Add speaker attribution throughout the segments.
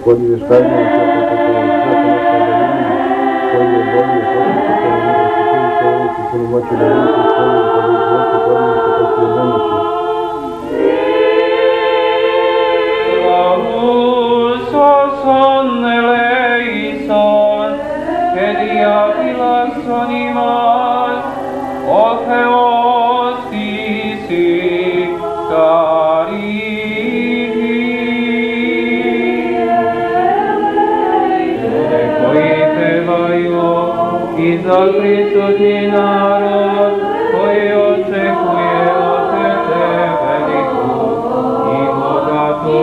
Speaker 1: kod izvještavanja koji je bolje posljedice moći da vidite svoju kvalitete podniješte poslije nemoći.
Speaker 2: Laus son eleison, et diabilas animas, o Theos disi cariti. Decoite laio, Isa Christus in narod, koji očekuje od tebe veliku i bogatu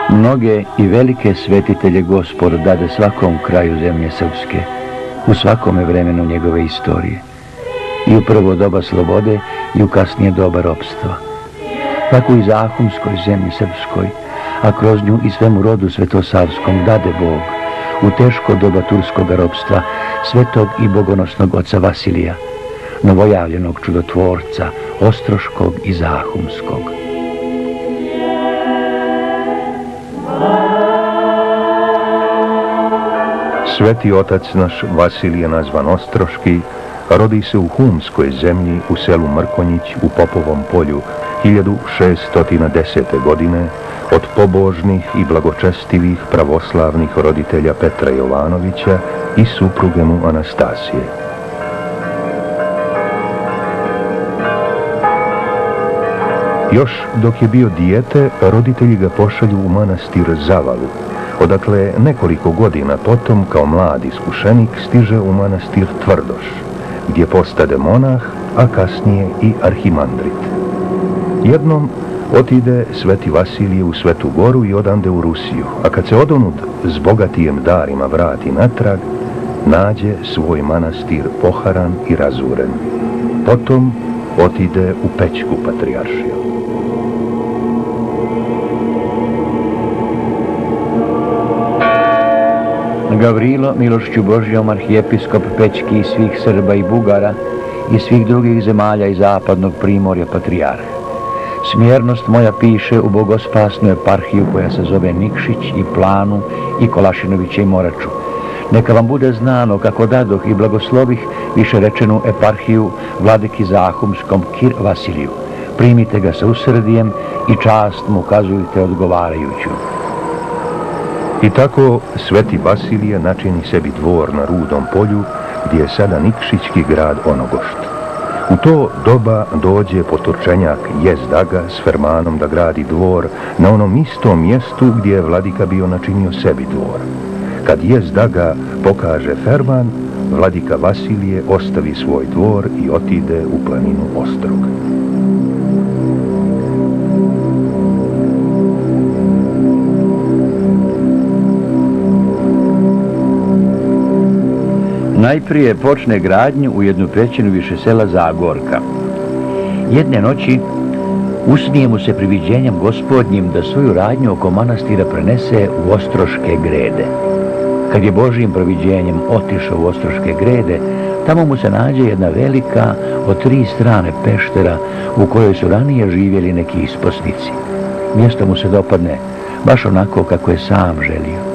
Speaker 3: Mnoge i velike svetitelje Gospod dade svakom kraju zemlje srpske, u svakome vremenu njegove istorije, i u prvo doba slobode i u kasnije doba ropstva. Tako i Zahumskoj zemlji srpskoj, a kroz nju i svemu rodu svetosavskom dade Bog, u teško doba turskog ropstva, svetog i bogonosnog oca Vasilija, novojavljenog čudotvorca, Ostroškog i Zahumskog.
Speaker 4: Sveti otac naš Vasilije nazvan Ostroški rodi se u Humskoj zemlji u selu Mrkonjić u Popovom polju 1610. godine od pobožnih i blagočestivih pravoslavnih roditelja Petra Jovanovića i supruge mu Anastasije. Još dok je bio dijete, roditelji ga pošalju u manastir Zavalu, odakle nekoliko godina potom, kao mlad iskušenik, stiže u manastir Tvrdoš, gdje postade monah, a kasnije i arhimandrit. Jednom otide sveti Vasilije u Svetu Goru i odande u Rusiju, a kad se odonud s bogatijem darima vrati natrag, nađe svoj manastir poharan i razuren. Potom otide u Pećku patrijaršiju.
Speaker 3: Gavrilo, milošću Božjom, arhijepiskop Pećki i svih Srba i Bugara i svih drugih zemalja i zapadnog primorja patrijarh. Smjernost moja piše u bogospasnu eparhiju koja se zove Nikšić i Planu i Kolašinovića i Moraču. Neka vam bude znano kako dadoh i blagoslovih više rečenu eparhiju vladiki Zahumskom Kir Vasiliju. Primite ga sa usrdijem i čast mu ukazujte odgovarajuću.
Speaker 4: I tako sveti Vasilije načini sebi dvor na Rudom polju, gdje je sada Nikšićki grad Onogošt. U to doba dođe poturčenjak Jezdaga s fermanom da gradi dvor na onom istom mjestu gdje je vladika bio načinio sebi dvor. Kad Jezdaga pokaže ferman, vladika Vasilije ostavi svoj dvor i otide u planinu Ostrog.
Speaker 3: Najprije počne gradnju u jednu pećinu više sela Zagorka. Jedne noći usnije mu se priviđenjem Gospodnjim da svoju radnju oko manastira prenese u Ostroške grede. Kad je Božjim proviđenjem otišao u Ostroške grede, tamo mu se nađe jedna velika od 3 strane peštera u kojoj su ranije živjeli neki isposnici. Mjesto mu se dopadne baš onako kako je sam želio.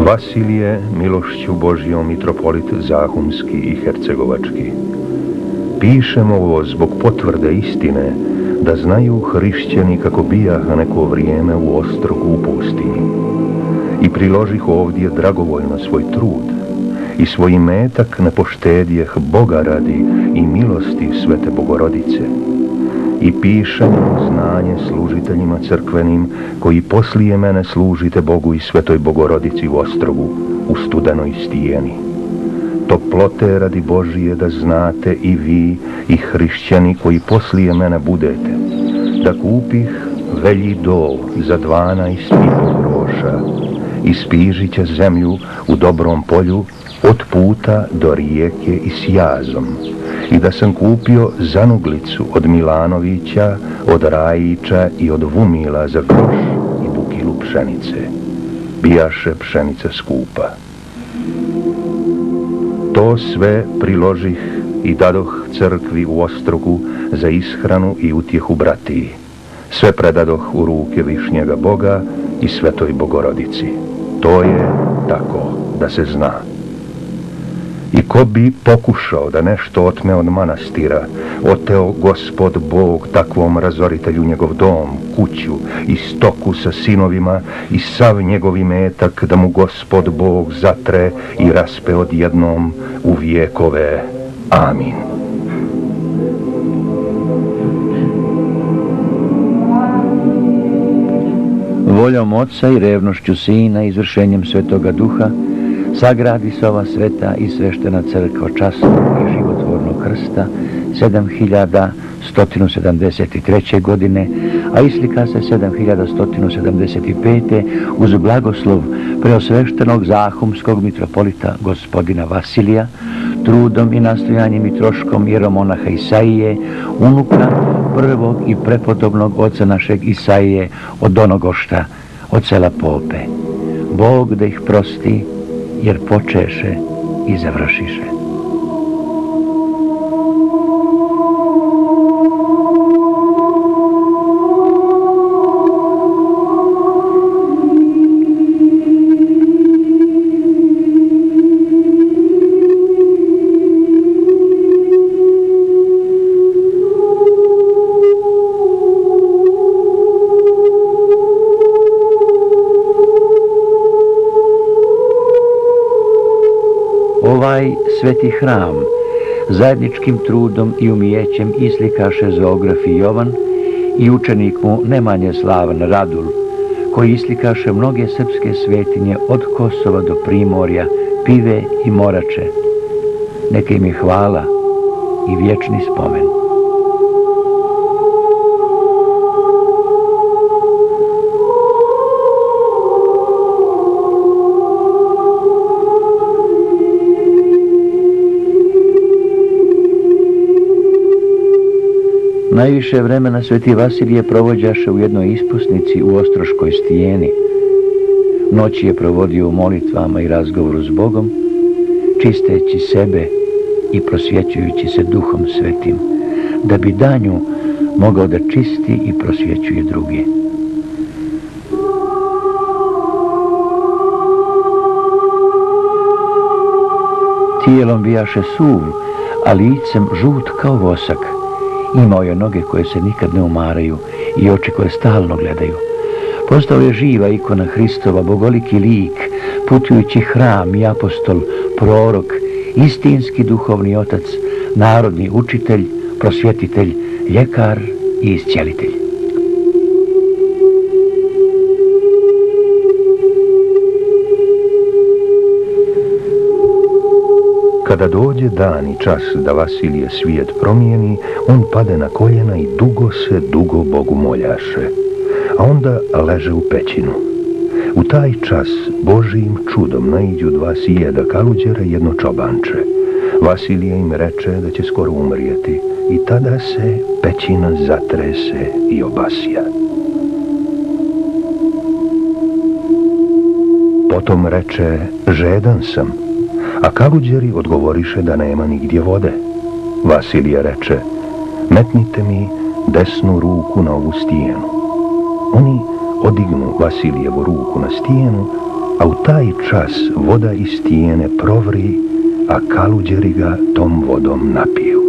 Speaker 4: Vasilije, milošću Božjom, mitropolit Zahumski i Hercegovački. Pišem ovo zbog potvrde istine, da znaju hrišćani kako bijaha neko vrijeme u Ostrogu u pustinji. I priložih ovdje dragovoljno svoj trud, i svoj imetak ne poštedjeh Boga radi i milosti Svete Bogorodice. I pišem znanje služiteljima crkvenim, koji poslije mene služite Bogu i Svetoj Bogorodici u Ostrogu, u studenoj stijeni. Toplote radi Božije da znate i vi i hrišćani koji poslije mene budete, da kupih velji dol za 12,5 groša i spižit će zemlju u dobrom polju od puta do rijeke i s jazom, i da sam kupio zanuglicu od Milanovića, od Rajića i od Vumila za groš i bukilu pšenice. Bijaše pšenica skupa. To sve priložih i dadoh crkvi u Ostrogu za ishranu i utjehu bratiji. Sve predadoh u ruke Višnjega Boga i Svetoj Bogorodici. To je tako, da se zna. I ko bi pokušao da nešto otme od manastira, oteo Gospod Bog takvom razoritelju njegov dom, kuću i stoku sa sinovima i sav njegov imetak, da mu Gospod Bog zatre i raspe odjednom u vjekove. Amin.
Speaker 3: Voljom Oca i revnošću Sina, izvršenjem Svetoga Duha, sagradi se ova sveta i sveštena crkva časnog i životvornog krsta 7173. godine, a islika se 7175. uz blagoslov preosveštenog Zahumskog mitropolita gospodina Vasilija, trudom i nastojanjem i troškom jeromonaha Isaije, unuka prvog i prepodobnog oca našeg Isaije od Donogošta, od sela Pope. Bog da ih prosti, jer počeše i završiše. Ovaj sveti hram zajedničkim trudom i umijećem islikaše zoograf i Jovan i učenik mu ne manje slavan Radul, koji islikaše mnoge srpske svetinje od Kosova do Primorja, Pive i Morače. Neka im je hvala i vječni spomen. Najviše vremena sveti Vasilije provođaše u jednoj ispusnici u Ostroškoj stijeni. Noći je provodio u molitvama i razgovoru s Bogom, čisteći sebe i prosvjećujući se Duhom Svetim, da bi danju mogao da čisti i prosvjećuje druge. Tijelom bijaše suv, a licem žut kao vosak. Imao je noge koje se nikad ne umaraju i oči koje stalno gledaju. Postao je živa ikona Hristova, bogoliki lik, putujući hram i apostol, prorok, istinski duhovni otac, narodni učitelj, prosvjetitelj, ljekar i iscijelitelj.
Speaker 4: Kada dođe dan i čas da Vasilije svijet promijeni, on pade na koljena i dugo Bogu moljaše, a onda leže u pećinu. U taj čas Božijim čudom naiđu dva sjeda kaluđera i jedno čobanče. Vasilije im reče da će skoro umrijeti i tada se pećina zatrese i obasja. Potom reče, žedan sam, a kaluđeri odgovoriše da nema nigdje vode. Vasilije reče, metnite mi desnu ruku na ovu stijenu. Oni odignu Vasilijevu ruku na stijenu, a u taj čas voda iz stijene provri, a kaluđeri ga tom vodom napiju.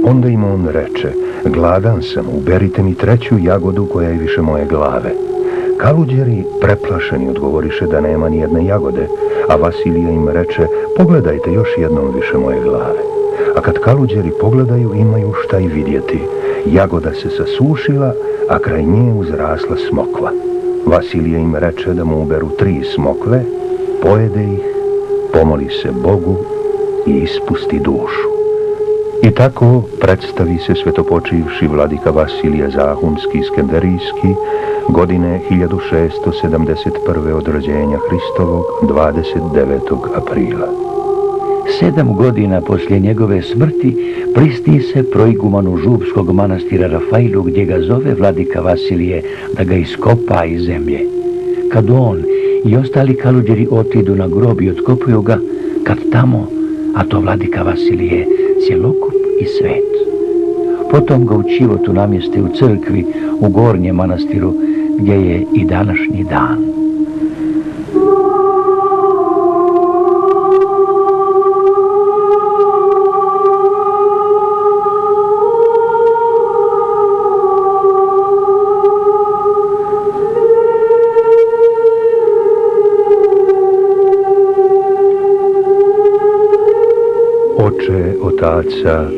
Speaker 4: Onda im on reče, gladan sam, uberite mi treću jagodu koja je više moje glave. Kaluđeri preplašeni odgovoriše da nema ni jedne jagode, a Vasilije im reče, pogledajte još jednom više moje glave. A kad kaluđeri pogledaju, imaju šta i vidjeti. Jagoda se sasušila, a kraj nje uzrasla smokva. Vasilije im reče da mu uberu 3 smokve, pojede ih, pomoli se Bogu i ispusti dušu. I tako predstavi se svetopočivši vladika Vasilije Zahumski Skenderijski, godine 1671. od rođenja Hristovog, 29. aprila.
Speaker 3: 7 godina poslije njegove smrti pristi se proigumanu župskog manastira Rafailu, gdje ga zove vladika Vasilije da ga iskopa iz zemlje. Kad on i ostali kaluđeri otidu na grob i otkopuju ga, kad tamo, a to vladika Vasilije, cjelokup i svet. Potom ga u Čivotu namjeste u crkvi u Gornjem manastiru, gdje je i današnji dan.
Speaker 4: Oče, otaca,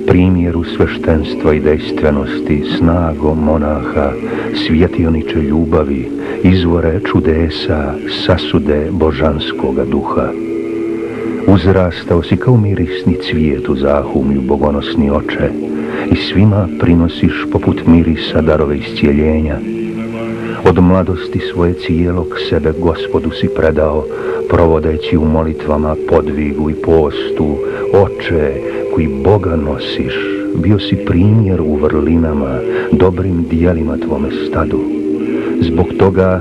Speaker 4: primjeru sveštenstva i dejstvenosti, snago monaha, svjetioniče ljubavi, izvore čudesa, sasude božanskoga duha. Uzrastao si kao mirisni cvijet u Zahumlju, bogonosni oče, i svima prinosiš poput mirisa darove iscijeljenja. Od mladosti svoje cijelog sebe Gospodu si predao, provodeći u molitvama, podvigu i postu. Oče, koji Boga nosiš, bio si primjer u vrlinama, dobrim dijelima tvome stadu. Zbog toga,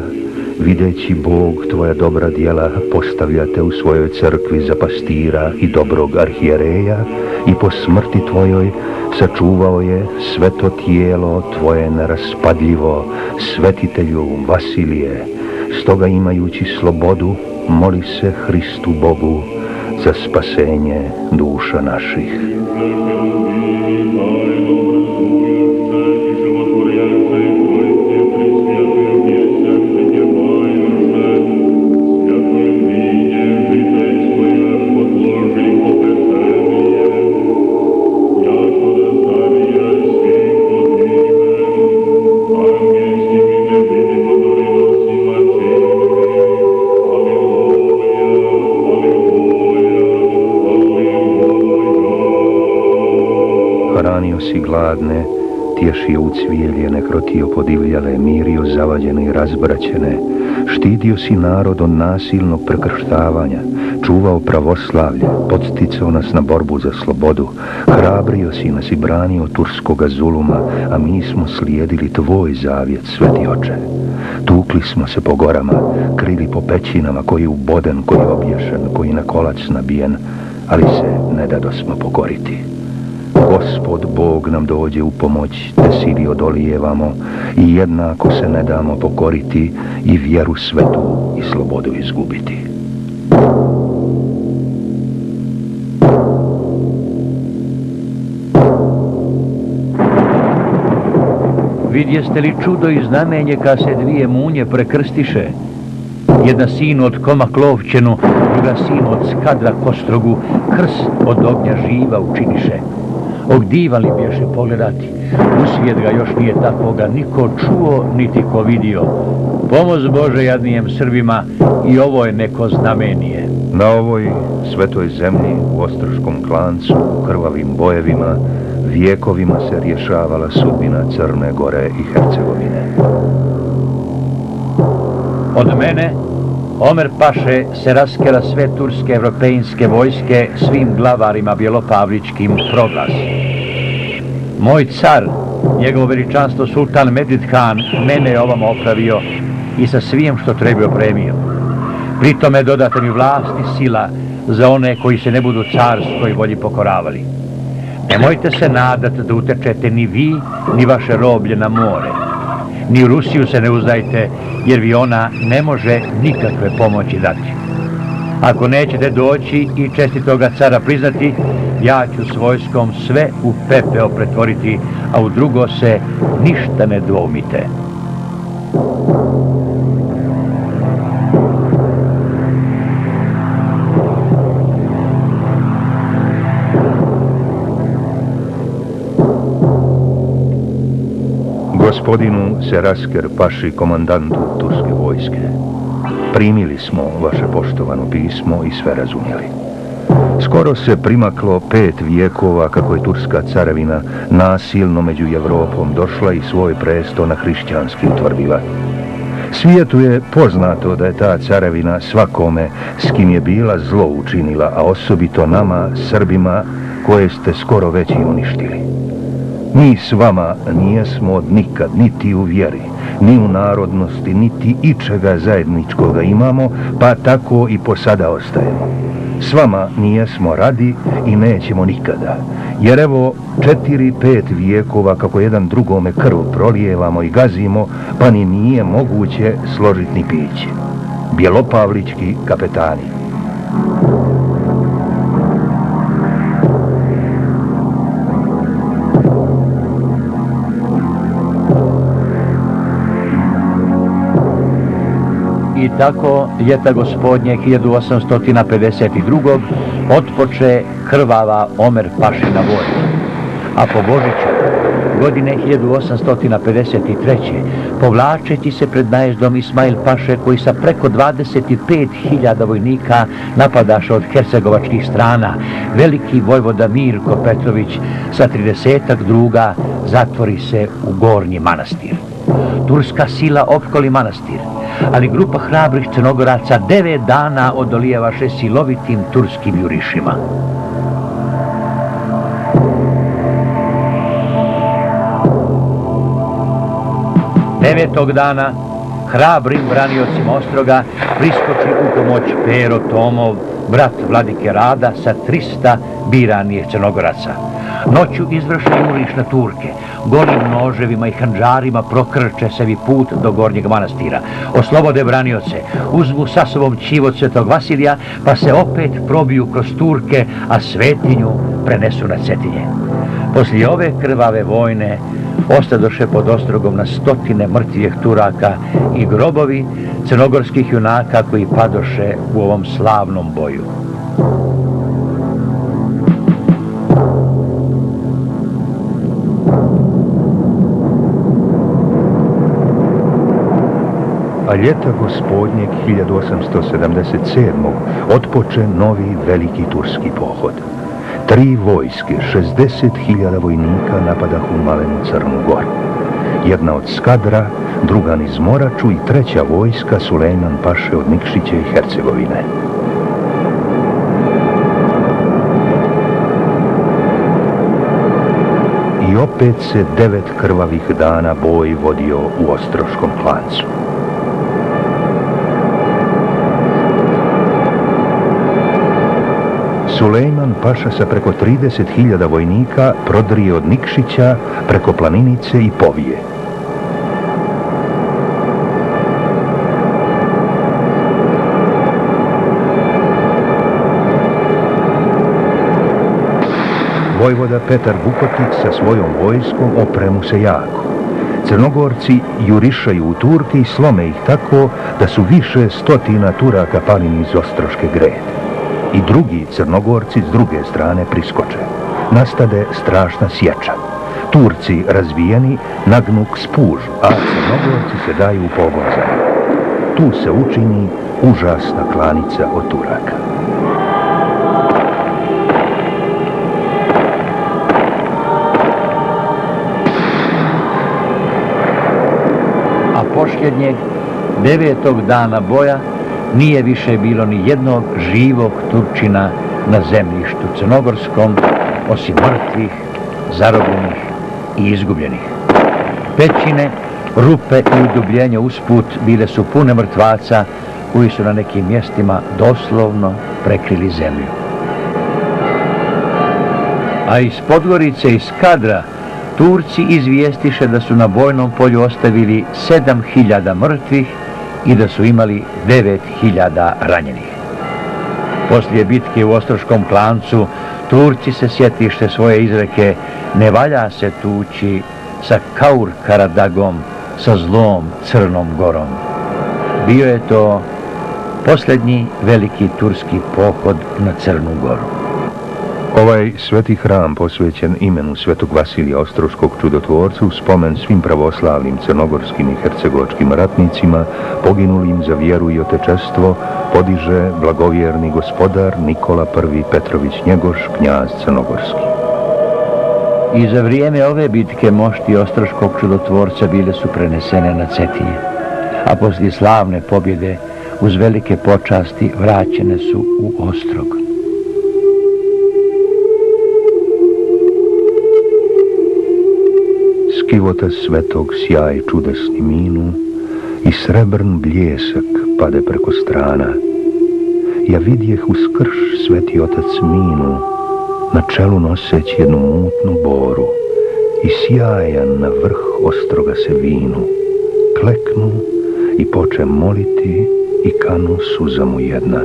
Speaker 4: videći Bog tvoja dobra djela, postavlja te u svojoj crkvi za pastira i dobrog arhijereja i po smrti tvojoj sačuvao je sveto tijelo tvoje neraspadljivo, svetitelju Vasilije. Stoga imajući slobodu, moli se Hristu Bogu za spasenje duša naših. Hranio si gladne, tješio ucvijelje, nekrotio podivljale, mirio zavađene i razbraćene, štitio si narod od nasilnog prekrštavanja, čuvao pravoslavlje, podsticao nas na borbu za slobodu, hrabrio si nas i branio turskoga zuluma, a mi smo slijedili tvoj zavjet, sveti oče. Tukli smo se po gorama, krili po pećinama, koji uboden, koji obješen, koji na kolac nabijen, ali se ne dadosmo pokoriti. Gospod Bog nam dođe u pomoć, te sili odolijevamo i jednako se ne damo pokoriti i vjeru svetu i slobodu izgubiti.
Speaker 3: Vidjeste li čudo i znamenje kad se 2 munje prekrstiše? Jedna sinu od Koma Klovčenu, druga sinu od Skadra Kostrogu, krst od ognja živa učiniše. Og divan li bješe pogledati, u svijet ga još nije takvoga niko čuo, niti ko vidio. Pomoz Bože jadnijem Srbima, i ovo je neko znamenije.
Speaker 4: Na ovoj svetoj zemlji u Ostroškom klancu, u krvavim bojevima, vijekovima se rješavala sudbina Crne Gore i Hercegovine.
Speaker 3: Od mene, Omer Paše, se raskela sve turske evropejinske vojske svim glavarima bjelopavličkim proglas. Moj car, njegovo veličanstvo sultan Medid Han, mene je ovom opravio i sa svim što treba opremio. Pritome dodate mi vlast i sila za one koji se ne budu carskoj volji pokoravali. Nemojte se nadat da utečete ni vi, ni vaše roblje na more. Ni u Rusiju se ne uzdajte, jer vi ona ne može nikakve pomoći dati. Ako nećete doći i čestitoga cara priznati, ja ću s vojskom sve u pepeo pretvoriti, a u drugo se ništa ne dvoumite.
Speaker 4: Gospodinu Serasker Paši, komandantu turske vojske, primili smo vaše poštovano pismo i sve razumjeli. Skoro se primaklo 5 vijekova kako je turska carevina nasilno među Evropom došla i svoj presto na hrišćanski utvrdila. Svijetu je poznato da je ta carevina svakome s kim je bila zlo učinila, a osobito nama, Srbima, koje ste skoro već i uništili. Mi s vama nijesmo nikad, niti u vjeri, ni u narodnosti, niti ičega zajedničkoga imamo, pa tako i po sada ostajemo. S vama nijesmo radi i nećemo nikada, jer evo 4-5 vijekova kako jedan drugome krv prolijevamo i gazimo, pa ni nije moguće složiti ni piće. Bjelopavlički kapetani.
Speaker 3: I tako ljeta gospodnje 1852. otpoče krvava Omer Pašina vojna. A po Božiću godine 1853. povlačeći se pred najezdom Ismail Paše, koji sa preko 25.000 vojnika napadaše od hercegovačkih strana, veliki vojvoda Mirko Petrović sa 30-ak druga zatvori se u Gornji Manastir. Turska sila opkoli manastir, ali grupa hrabrih Crnogoraca 9 dana odolijevaše silovitim turskim jurišima. Devetog dana hrabrim braniocima Ostroga priskoči u pomoć Pero Tomov, brat vladike Rada, sa 300 biranih Crnogoraca. Noću izvrše juriš na Turke, golim noževima i handžarima prokrče sebi put do Gornjeg Manastira, oslobode branioce, uzmu sa sobom ćivot Svetog Vasilija, pa se opet probiju kroz Turke, a svetinju prenesu na Cetinje. Poslije ove krvave vojne ostadoše pod Ostrogom na stotine mrtvih Turaka i grobovi crnogorskih junaka koji padoše u ovom slavnom boju.
Speaker 4: A ljeta gospodnjeg 1877. otpoče novi veliki turski pohod. 3 vojske, 60.000 vojnika napadahu malenu Crnu Goru. Jedna od Skadra, druga niz Moraču i 3. vojska Sulejman Paše od Nikšića i Hercegovine. I opet se 9 krvavih dana boj vodio u Ostroškom klancu. Sulejman Paša sa preko 30.000 vojnika prodrije od Nikšića preko Planinice i Povije. Vojvoda Petar Vukotić sa svojom vojskom opremu se jako. Crnogorci jurišaju u Turke i slome ih tako da su više stotina Turaka pali iz Ostroške grede. I drugi Crnogorci s druge strane priskoče. Nastade strašna sječa. Turci razbijeni nagnu k Spužu, a Crnogorci se daju u pogon za njim. Tu se učini užasna klanica od Turaka.
Speaker 3: posljednjeg, 9. dana boja, nije više bilo ni jednog živog Turčina na zemljištu crnogorskom, osim mrtvih, zarobljenih i izgubljenih. Pećine, rupe i udubljenja usput bile su pune mrtvaca koji su na nekim mjestima doslovno prekrili zemlju. A iz Podgorice i Skadra Turci izvijestiše da su na bojnom polju ostavili 7.000 mrtvih i da su imali 9.000 ranjenih. Poslije bitke u Ostroškom klancu Turci se sjetiše svoje izreke: ne valja se tući sa Kaur Karadagom, sa zlom Crnom Gorom. Bio je to posljednji veliki turski pohod na Crnu Goru.
Speaker 4: Ovaj sveti hram posvećen imenu svetog Vasilija Ostroškog čudotvorca u spomen svim pravoslavnim crnogorskim i hercegovačkim ratnicima poginulim za vjeru i otečestvo podiže blagovjerni gospodar Nikola I Petrović Njegoš, knjaz crnogorski.
Speaker 3: I za vrijeme ove bitke mošti Ostroškog čudotvorca bile su prenesene na Cetinje, a poslije slavne pobjede uz velike počasti vraćene su u Ostrog.
Speaker 4: Skivota svetog sjaj čudesni minu i srebrn bljesak pade preko strana. Ja vidjeh uz krš sveti otac minu, na čelu noseć jednu mutnu boru i sjajan na vrh Ostroga se vinu. Kleknu i poče moliti i kanu suza mu jedna.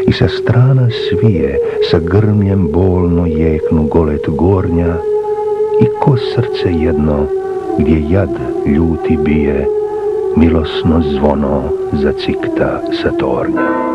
Speaker 4: I sa strana svije sa grmljem bolno jeknu golet gornja i ko srce jedno gdje jad ljuti bije, milosno zvono zacikta sa tornja.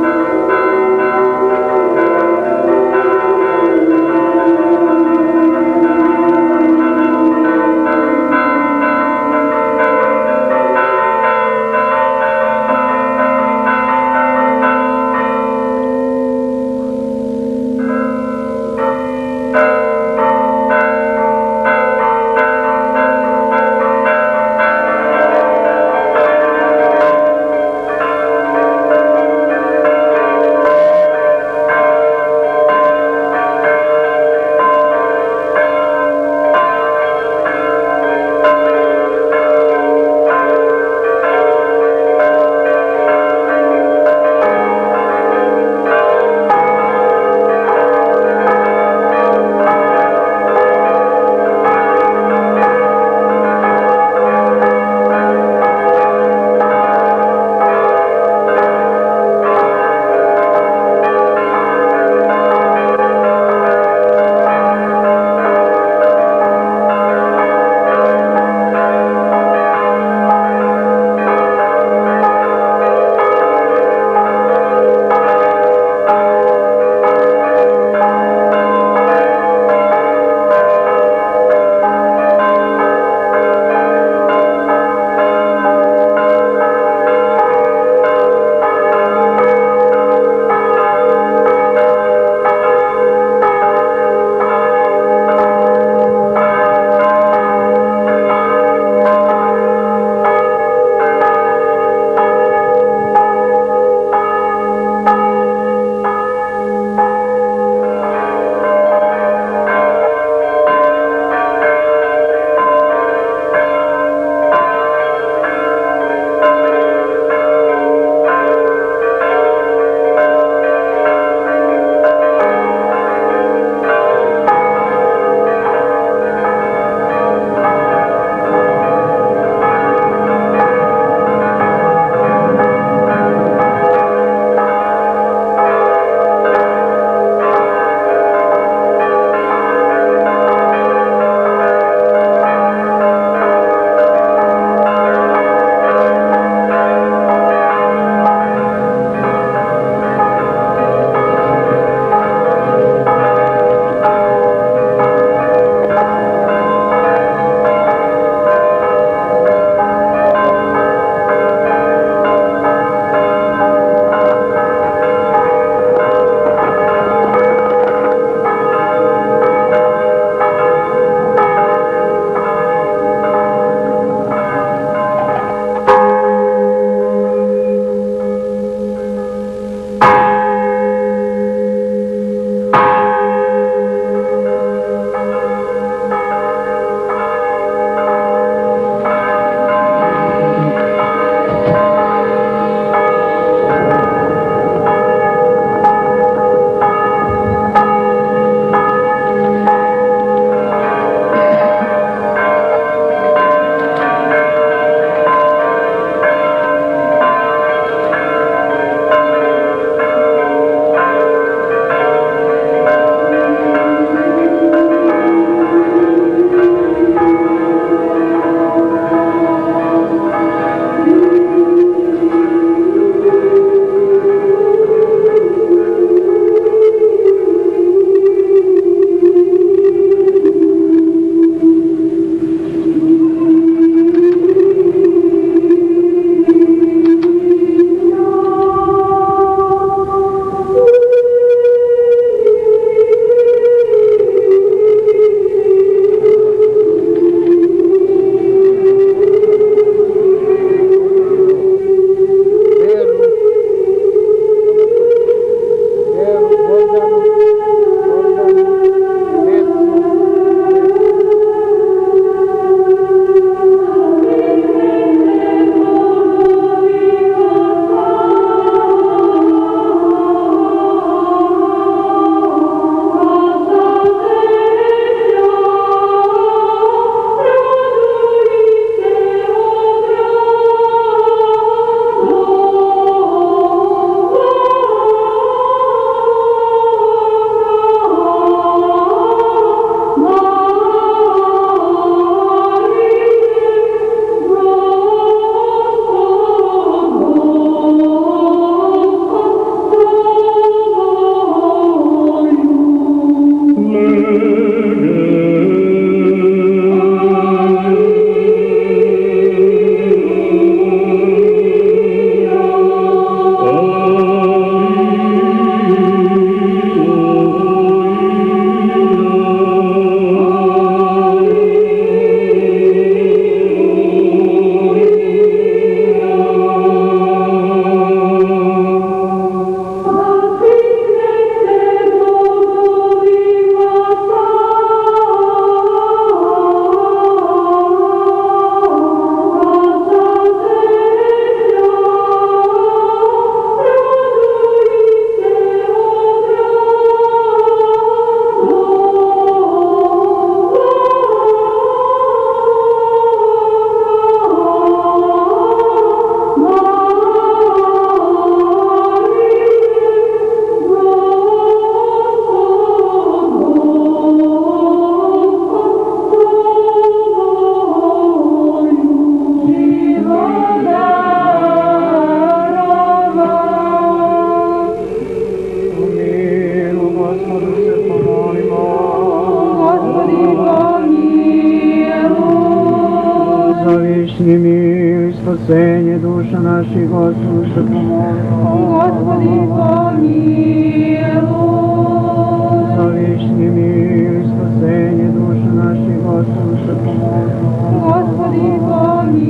Speaker 5: Višnji mir, spasenje duša naših, Gospodu se pomolimo.
Speaker 6: Gospodi pomiluj.
Speaker 5: Za višnji mir, spasenje duša naših, Gospodu se pomolimo.
Speaker 6: Gospodi pomiluj.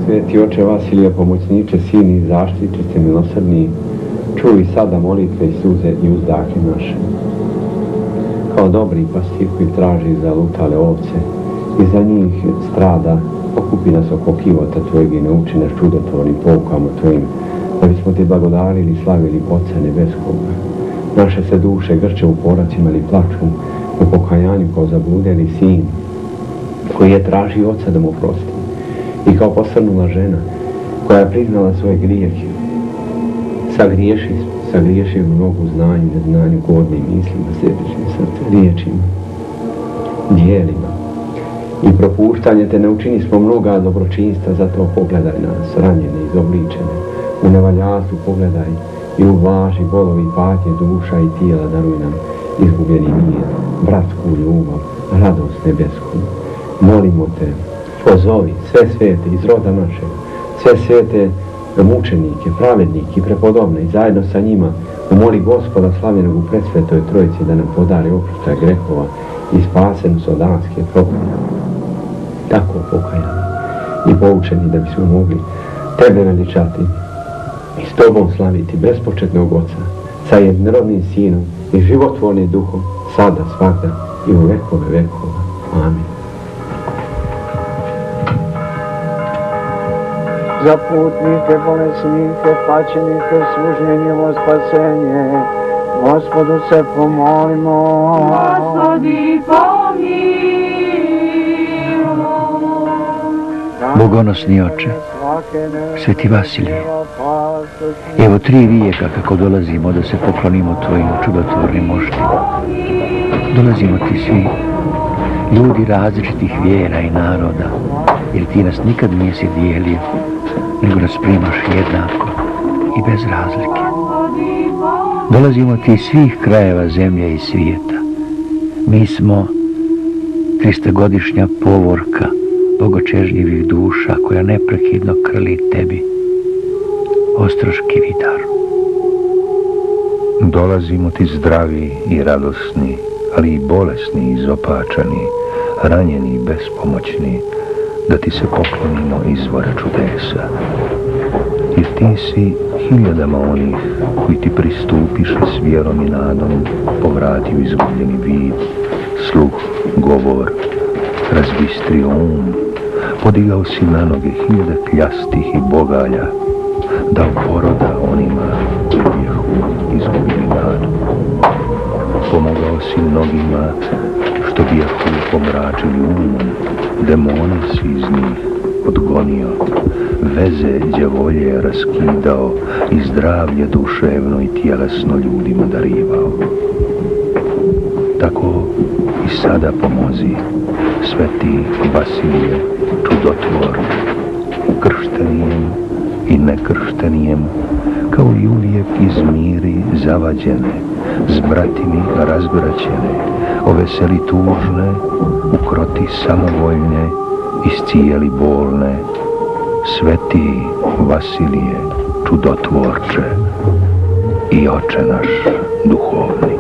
Speaker 7: Sveti oče Vasilije, pomoćniče, sini i zaštitniče milosrdni, čuj sada molitve i suze i uzdahe naše. Kao dobri pastir koji traži za lutale ovce i za njih strada, okupi nas oko kivota Tvojeg i nauči nas čudotvornim poukama Tvojim, da bismo Te blagodarili i slavili Oca Nebeskoga. Naše se duše grče u poracima ili plaču u pokajanju kao zabludeli sin, koji je tražio Oca da mu prosti. I kao posrnula žena koja je priznala svoje grijehe, sagriješi mnogo znanju, neznanju, godnim mislima, središnjim srce, riječima, dijelima. I propuštanje Te ne učini smo mnoga dobročinstva, zato pogledaj nas, ranjene, izobličene, u nevaljatu pogledaj i ublaži bolovi patnje duša i tijela, daruj nam izgubljeni mir, bratsku ljubav, radost nebesku. Molimo Te, pozovi sve svete iz roda našeg, sve svete mučenike, pravednike i prepodobne i zajedno sa njima umoli Gospoda slavljenog u presvetoj Trojici da nam podari oproštaj grehova i spase nas od adske proklone. Tako pokajani i poučeni da bismo mogli Tebe veličati i s Tobom slaviti bespočetnog Oca sa jednorodnim Sinom i životvornim Duhom, sada, svakda i u vekove vekova. Amin.
Speaker 5: Za putnike, bolesnike, pačenike, služnjenjevo spasenje, Gospodu se pomolimo.
Speaker 6: Gospodi pomiluj.
Speaker 3: Bogonosni oče, Sveti Vasilije, evo 3 vijeka kako dolazimo da se poklonimo Tvojim čudotvornim moštima. Dolazimo Ti svi, ljudi različitih vjera i naroda, jer Ti nas nikad nisi dijelio, nego nas primaš jednako i bez razlike. Dolazimo Ti iz svih krajeva zemlje i svijeta. Mi smo 300-godišnja povorka bogočežljivih duša koja neprekidno krli tebi, ostroški vidar.
Speaker 4: Dolazimo ti zdravi i radosni, ali i bolesni i izopačani, ranjeni i bespomoćni, da ti se poklonimo izvora čudesa. Jer ti si hiljadama onih koji ti pristupiše s vjerom i nadom, povratio izgubljeni vid, sluh, govor, razbistrio podigao si na noge hiljade kljastih i bogalja, dao poroda onima koji bijahu izgubili nadu. Pomogao si mnogima što bijahu pomračili demone si iz njih odgonio, veze đavolje raskidao i zdravlje duševno i tjelesno ljudima darivao. Tako i sada pomozi, sveti Vasilije čudotvor, krštenijem i nekrštenijem, kao i uvijek izmiri zavađene, s bratimi razbraćene, oveseli tužne, ukroti samovoljne, iscijeli bolne, sveti Vasilije čudotvorče i oče naš duhovni.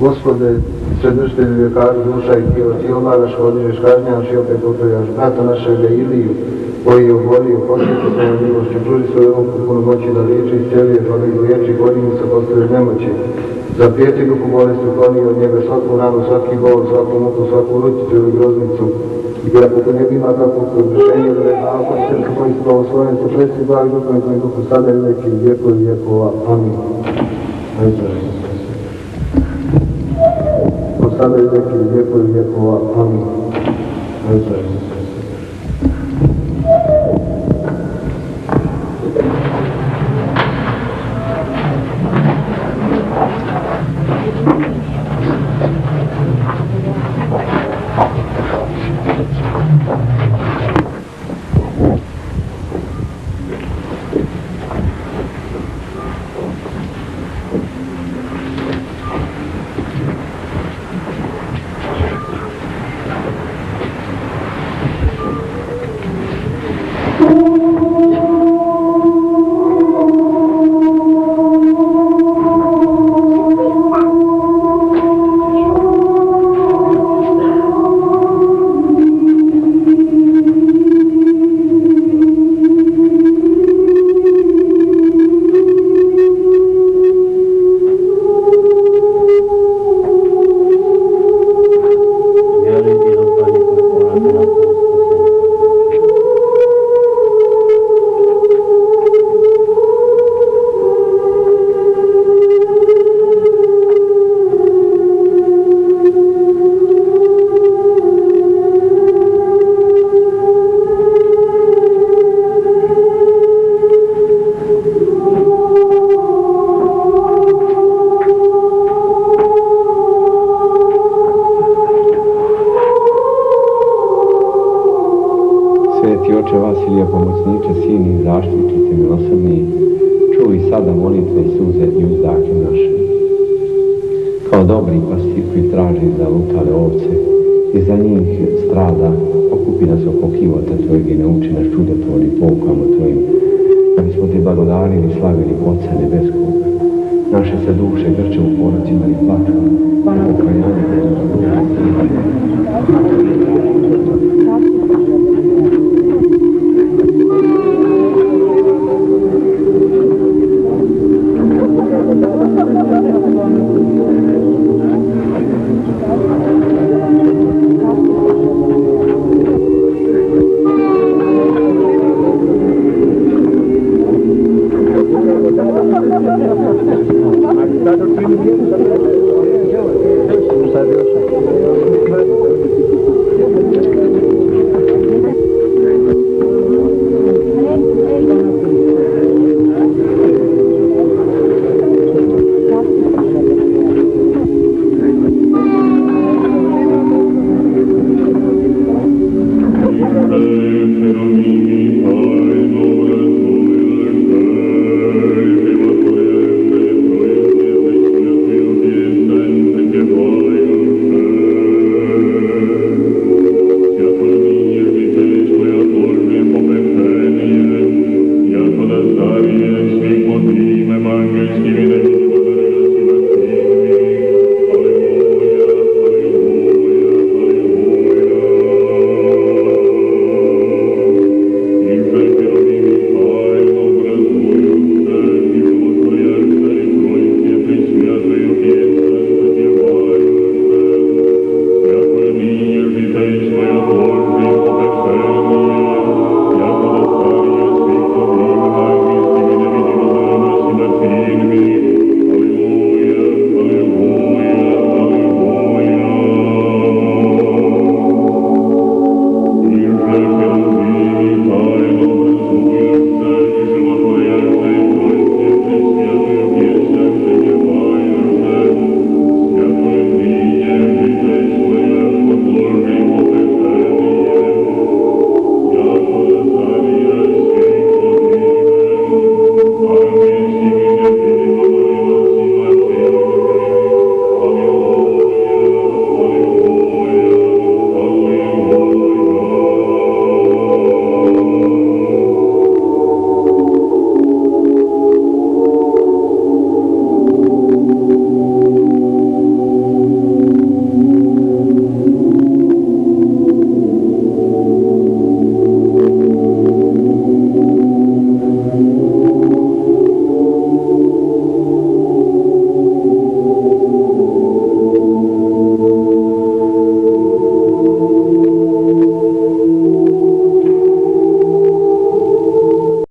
Speaker 1: Gospode, sredržitelju vjekaru duša i tijela, ti omagaš, podižeš, kažnjavaš i opet popravljaš brata našega Iliju, koji je obolio, posjeti svojom milošću, pruži svoju ruku puno moći da liječi iz cijelije, pa da ih liječi, godinu se postaviš nemoći. Zaprijeti duhu bolesti, ukloni od njega svaku ranu, svaki bol, svaku muku, svaku ruticu ili groznicu. Jer ako ne bi ima takvog razrešenja, da je znao koji srcu koji su pravosloven, se presti glavi duhom i tvojim duhu sada i uvijek i vijekova i vijekova. Amin. Sada i uvijek i vijekova i vijekova. Amin.
Speaker 7: Sveti oče Vasilije, pomoćniče, sini i zaštitnice milosrdni, čuj sada molitve i suze i uzdake naše. Kao dobri pastir koji traži za lutale ovce i za njih strada, okupi nas oko kivota tvojeg i nauči nas čudotvornim poukama tvojim, da bismo te blagodarili, slavili Oca nebeskog. Naše se duše grče u porocima i plaču, pokajanje